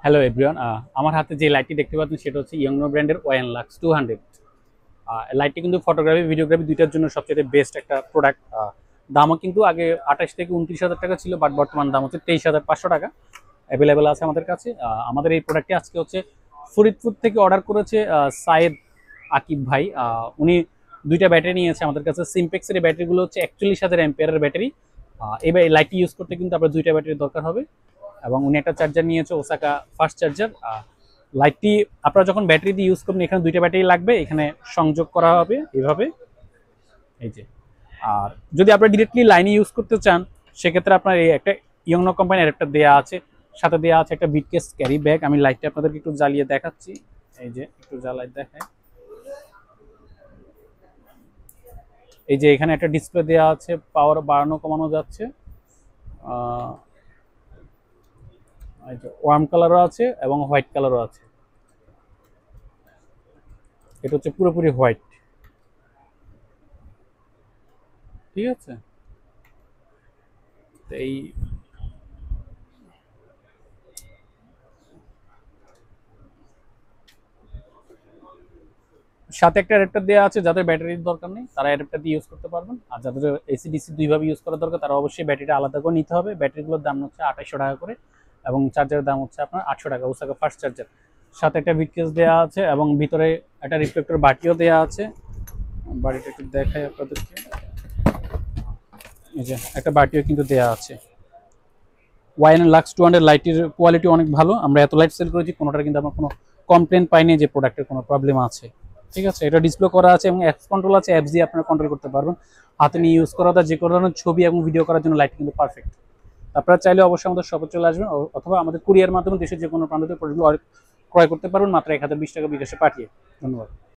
Hello everyone, আমার হাতে যে লাইটটি দেখতে পাচ্ছেন সেটা হচ্ছে ইয়ংনো ব্র্যান্ডের ওয়ান লাক্স 200। লাইটটি কিন্তু ফটোগ্রাফি ভিডিওগ্রাফি দুইটার জন্য সবচেয়ে বেস্ট একটা প্রোডাক্ট। দামও কিন্তু আগে 28 থেকে 29 হাজার টাকা ছিল, বাট বর্তমান দাম হচ্ছে 23,500 টাকা অ্যাভেলেবেল আছে আমাদের কাছে। আমাদের এই প্রোডাক্টটি আজকে হচ্ছে ফরিদপুর থেকে অর্ডার করেছে সায়েদ আকিব ভাই। উনি দুইটা ব্যাটারি নিয়েছে আমাদের কাছে। সিমপেক্সের এই ব্যাটারিগুলো হচ্ছে 41,000 অ্যাম্পিয়ারের ব্যাটারি। এবার এই লাইটটি ইউজ করতে কিন্তু আপনার দুইটা ব্যাটারি দরকার হবে, এবং উনি একটা চার্জার নিয়েছে ওসাকা ফাস্ট চার্জার। লাইটটি আপনারা যখন ব্যাটারি দিয়ে ইউজ করবেন এখানে দুইটা ব্যাটারি লাগবে, এখানে সংযোগ করা হবে এভাবে, এই যে। আর যদি আপনারা ডিরেক্টলি লাইনে ইউজ করতে চান সেক্ষেত্রে আপনার এই একটা ইয়ংনো কোম্পানির একটা দেয়া আছে, সাথে দেয়া আছে একটা বিটকেস ক্যারি ব্যাগ। আমি লাইটটা আপনাদেরকে একটু জ্বালিয়ে দেখাচ্ছি, এই যে একটু জ্বালাই দেখায়। এই যে এখানে একটা ডিসপ্লে দেওয়া আছে, পাওয়ার বাড়ানো কমানো যাচ্ছে। ওয়ার্ম কালারও আছে এবং হোয়াইট কালারও আছে। এটা হচ্ছে পুরোপুরি হোয়াইট, ঠিক আছে। তো এই সাথে একটা অ্যাডাপ্টার দেওয়া আছে, যাদের ব্যাটারির দরকার নেই তারা অ্যাডাপ্টার দিয়ে ইউজ করতে পারবেন। আর যাদের এসি ডিসি দুইভাবে ইউজ করার দরকার তারা অবশ্যই ব্যাটারিটা আলাদা করে নিতে হবে। ব্যাটারিগুলোর দাম হচ্ছে 2800 টাকা করে, এবং চার্জারের দাম হচ্ছে আপনার 800 টাকা, ওসাকা ফাস্ট চার্জার। সাথে একটা বিটকেস দেওয়া আছে এবং ভিতরে একটা রিফ্লেক্টর বাটিও দেওয়া আছে। বাড়িটা একটু দেখাই আপনাদেরকে, এই যে একটা বাটিও কিন্তু দেওয়া আছে। ওয়াইন লাক্স 200 লাইটের কোয়ালিটি অনেক ভালো। আমরা এত লাইট সেল করেছি, কোনোটার কিন্তু আমার কোনো কমপ্লেন পাইনি যে প্রোডাক্টের কোনো প্রবলেম আছে, ঠিক আছে। এটা ডিসপ্লে করা আছে এবং অ্যাপস কন্ট্রোল আছে, অ্যাপস দিয়ে আপনারা কন্ট্রোল করতে পারবেন। হাতে নিয়ে ইউজ করা যে কোনো ধরনের ছবি এবং ভিডিও করার জন্য লাইট কিন্তু পারফেক্ট। আপনারা চাইলে অবশ্যই আমাদের শপে চলে আসবেন, অথবা আমাদের কুরিয়ার মাধ্যমে দেশের যে কোনো প্রান্ত থেকে প্রোডাক্টগুলো ক্রয় করতে পারবেন মাত্র 1020 টাকা বিকাশে পাঠিয়ে। ধন্যবাদ।